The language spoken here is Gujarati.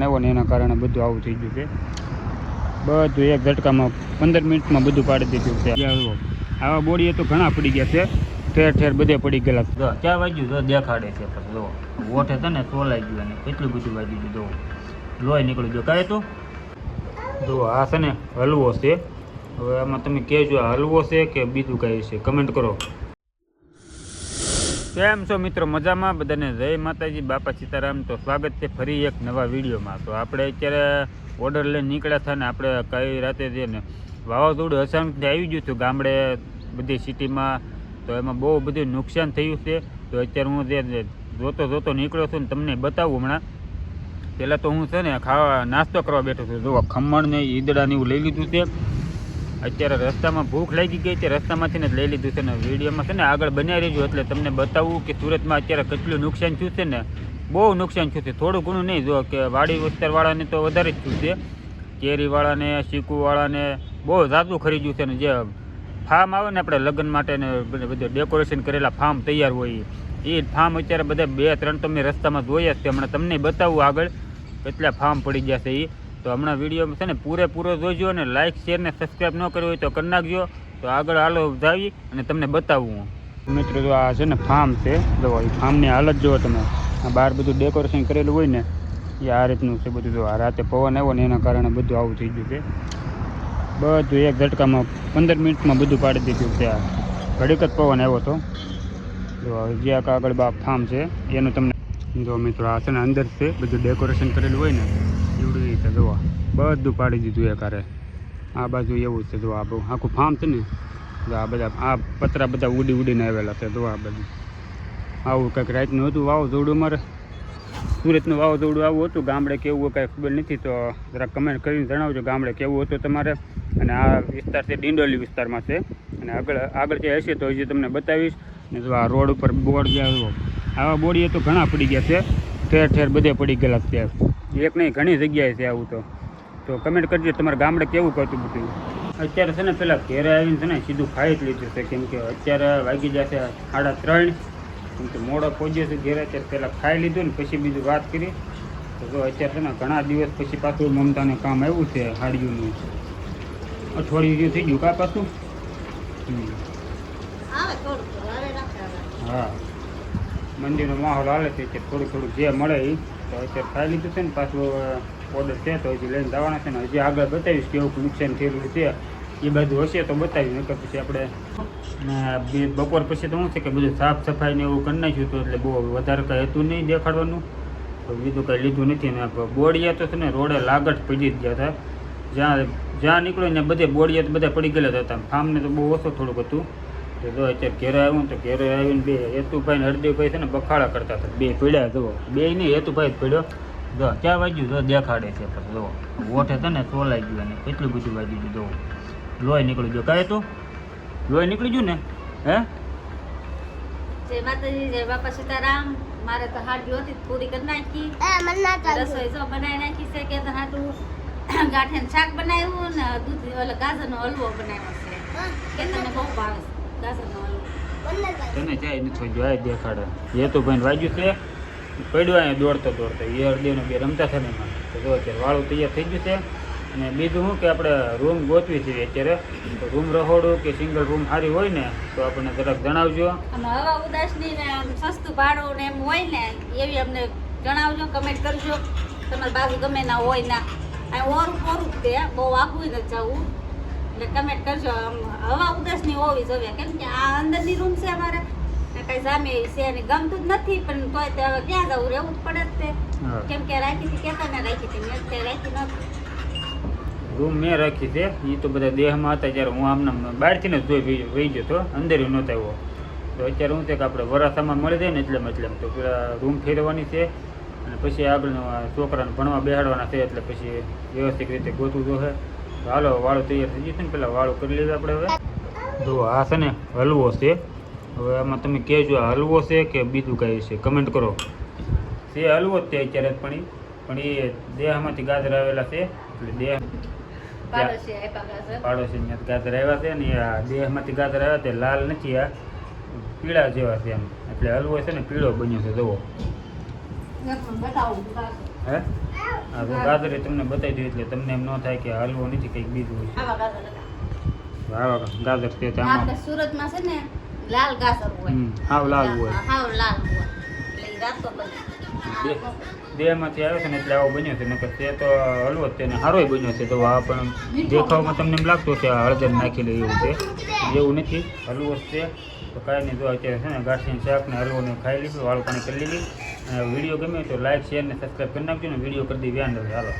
આવ્યો ને એના કારણે બધું આવું થઈ ગયું છે. બધું એક ઝટકામાં 15 મિનિટમાં બધું પાડી દીધું છે. આવા બોડીએ તો ઘણા પડી ગયા છે, ઠેર ઠેર બધે પડી ગયેલા. જો ક્યાં વાગ્યું તો દેખાડે છે. પછી જો ઓઠે છે ને તોલાઈ ગયું અને કેટલું બધું વાગ્યું છે. જો લોહી નીકળી ગયો. કાંઈ તો જો આ છે ને હલવો છે. હવે આમાં તમે કહેજો આ હલવો છે કે બીજું કાંઈ છે, કમેન્ટ કરો. કેમ છો મિત્રો? મજામાં? બધાને જય માતાજી, બાપા સીતારામ. તો સ્વાગત છે ફરી એક નવા વિડીયોમાં. તો આપણે અત્યારે ઓર્ડર લઈને નીકળ્યા હતા ને આપણે કઈ રાતે છે ને વાવાઝોડું અચાનકથી આવી ગયું હતું ગામડે બધી સિટીમાં. તો એમાં બહુ બધું નુકસાન થયું છે. તો અત્યારે હું જે જોતો નીકળ્યો છું ને તમને બતાવું હમણાં. પહેલાં તો હું છે ને નાસ્તો કરવા બેઠો છું. જો ખમણ ને ઈદડા ને એવું લઈ લીધું છે. અત્યારે રસ્તામાં ભૂખ લાગી ગઈ છે, રસ્તામાંથી જ લઈ લીધું છે ને વિડીયોમાં છે ને આગળ બનાવી રહેજો એટલે તમને બતાવું કે સુરતમાં અત્યારે કેટલું નુકસાન થયું છે ને. બહુ નુકસાન થયું છે, થોડું ઘણું નહીં. જો કે વાડી વિસ્તારવાળાને તો વધારે જ થયું છે. કેરીવાળાને, ચીકુવાળાને બહુ ઝાઝું ખરીદ્યું છે ને. જે ફાર્મ આવે ને આપણે લગ્ન માટે ને બધું ડેકોરેશન કરેલા ફાર્મ તૈયાર હોય એ ફાર્મ અત્યારે બધા 2-3 તો મેં રસ્તામાં જોયા જ છે. હમણાં તમને બતાવું આગળ કેટલા ફાર્મ પડી ગયા છે એ. તો હમણાં વિડીયો છે ને પૂરેપૂરો જોઈજો અને લાઇક શેર ને સબસ્ક્રાઈબ ન કર્યું હોય તો કરી નાખજો. તો આગળ હાલો જાવી અને તમને બતાવું. મિત્રો જો આ છે ને ફાર્મ છે. જો એ ફાર્મની હાલત જુઓ તમે. આ બહાર બધું ડેકોરેશન કરેલું હોય ને એ આ રીતનું છે બધું. જો આ રાતે પવન આવ્યો ને એના કારણે બધું આવું થઈ ગયું છે. બધું એક ઝટકામાં 15 મિનિટમાં બધું પાડી દીધું છે. આ ઘડીક જ પવન આવ્યો હતો. જો જે આગળ ફાર્મ છે એનું તમને જો મિત્રો આ છે ને અંદર છે બધું ડેકોરેશન કરેલું હોય ને એવડું રીતે જોવા બધું પાડી દીધું એકારે. આ બાજુ એવું છે. જો આ બહુ આખું ફાર્મ છે ને. જો આ બધા આ પતરા બધા ઉડીને આવેલા છે. જો આ બધું આવું કંઈક રાતનું હતું વાવાઝોડું. અમારે સુરતનું વાવાઝોડું આવું હતું. ગામડે કેવું કાંઈ ખબર નથી તો જરા કમેન્ટ કરીને જણાવજો ગામડે કેવું હતું તમારે. અને આ વિસ્તાર છે ડિંડોલી વિસ્તારમાં છે. અને આગળ જે હશે તો હજી તમને બતાવીશ. ને જો આ રોડ ઉપર બોર્ડ જે આવા બોડીએ તો ઘણા પડી ગયા છે, ઠેર ઠેર બધે પડી ગયેલા છે. એક નહીં ઘણી જગ્યાએ છે આવું. તો કમેન્ટ કરજો તમારા ગામડે કેવું કરતું બધું. અત્યારે છે ને પેલા ઘેરે આવીને છે ને સીધું ખાઈ જ લીધું છે. કેમ કે અત્યારે વાગી જશે 3:30. કેમ કે મોડો પહોંચ્યો છે ઘેરે. અત્યારે પહેલાં ખાઈ લીધું ને પછી બીજું વાત કરી. તો જો અત્યારે છે ને ઘણા દિવસ પછી પાછું મમતાને કામ આવ્યું છે હાડીઓનું. અઠવાડિયું થઈ ગયું કા પાછું. હા, મંદિરનો માહોલ હાલે છે કે થોડું જે મળે એ. તો અત્યારે ખાઈ લીધું છે ને પાછું ઓર્ડર છે તો હજી લઈને જવાના છે ને. હજી આગળ બતાવીશ કેવું નુકસાન થયેલું છે એ બધું હશે તો બતાવીશ. નકર પછી આપણે બપોર પછી તો શું છે કે બધું સાફ સફાઈ ને એવું કરી નાખ્યું હતું એટલે બહુ વધારે કંઈ હતું નહીં દેખાડવાનું. તો બીજું કંઈ લીધું નથી. ને બોડિયા તો છે ને રોડે લાગટ પડી જ ગયા હતા. જ્યાં નીકળ્યું ને બધે બોડિયા તો બધા પડી ગયેલા હતા. ફાર્મને તો બહુ ઓછું થોડુંક હતું. તો જો અત્યારે ઘેરે આવ્યું તો ઘેરે આવીને બે હેતુભાઈ ને હરદેવભાઈ છે ને બખાડા કરતા હતા. બે પીડ્યા જુઓ. બે નહીં હેતુભાઈ જ પડ્યો. જો ક્યાં વાગ્યું તો દેખાડે છે. પછી જુઓ ઓઠે છે ને તોલાઈ ગયું અને કેટલું બધું વાગ્યું છે. જુઓ લોહી નીકળી ગયો. કાંઈ તો લોહી નીકળી ગયું ને. હે જય માતાજી, જય બાપા સીતારામ. મારે તો હાડી હતી પૂરી કરી નાખી. રસોઈ જો બનાવી નાખી છે. કે તો હાટું ગાંઠિયાનું શાક બનાવ્યું ને દૂધ ઓલો ગાજરનો હલવો બનાવ્યો છે. કે તને બહુ ભાવે છે ગાજરનો હલવો. તને જાય નથી જો આ દેખાડે. એ તો ભાઈ વાગ્યું છે પડ્યો અહીંયા દોડતો એ હરદેવને બે રમતા હતા ને એમાં. તો જો અત્યારે વાળું તૈયાર થઈ ગયું છે. અને બીજું શું કે આપણે રૂમ ગોતવી છે અત્યારે. તો રૂમ રહોડું કે સિંગલ રૂમ સારી હોય ને તો આપણને જરાક જણાવજો. અને હવા ઉદાસની ને સસ્તું ભાડું ને એમ હોય ને એવી અમને જણાવજો, કમેન્ટ કરજો. તમારી બાજુ ગમે ના હોય ના ઓરું તે બહુ આખું નથી જવું એટલે કમેન્ટ કરજો. હવા ઉદાસની હોવી જોઈએ. કેમ કે આ અંદરની રૂમ છે અમારે કઈ સામે છે ને ગમતું જ નથી. પણ તોય તે હવે ક્યાં જવું રહેવું જ પડે જ તે. કેમ કે રાખી હતી કેતા ને રાખી હતી મેં તે રાખી નથી. રૂમ મેં રાખી છે એ તો બધા દેહમાં હતા જ્યારે હું આમને બહારથી ને જોઈ વહી ગયો હતો, અંદર નહોતો આવ્યો. તો અત્યારે શું છે કે આપણે વરાસામાં મળી જાય ને એટલે તો પેલા રૂમ ફેરવવાની છે અને પછી આગળ છોકરાને ભણવા બેહાડવાના છે એટલે પછી વ્યવસ્થિત રીતે ગોતવું જોઈએ. તો હાલો વાળું તૈયાર થઈ જશે ને પેલા વાળું કરી લઈએ આપણે. હવે જો આ છે ને હલવો છે. હવે આમાં તમે કહેજો આ હલવો છે કે બીજું કાંઈ છે, કમેન્ટ કરો. છે હલવો જ તે અત્યારે પણ એ દેહમાંથી ગાજર આવેલા છે એટલે દેહ પાડોશી ગાજર આવ્યા છે ને આ દેહમાંથી ગાજર આવ્યા તે લાલ નથી, આ પીળા જેવા છે એમ. એટલે હલવો છે ને પીળો બન્યો છે. જુઓ હે આ જો ગાજર એ તમને બતાવી દઉં એટલે તમને એમ ન થાય કે હલવો નથી કંઈક બીજું છે. આવા ગાજર હતા. આવા ગાજર છે તે આપણે આમાં સુરતમાં છે ને લાલ ગાજર હોય. હાવ લાલ હોય. હાવ લાલ હોય. એટલે ઈ રાતો બને. દેહમાંથી આવે છે ને એટલે આવો બન્યો છે નકર તે તો હલવો જ તેને સારોય બન્યો છે. તો આ પણ દેખાવમાં તમને એમ લાગતું છે આ હળદર નાખેલું એવું છે, એવું નથી, હલવો જ છે. તો કાંઈ નહીં, જો અત્યારે છે ને ગાંઠિયાનું શાક ને હલવોને ખાઈ લીધું, વાળું પાણી કરી લીધી. અને વિડીયો ગમે તો લાઈક શેર ને સબસ્ક્રાઈબ કરી નાખજો ને વિડીયો કરી દઈ વ્યાન રહે. હાલો.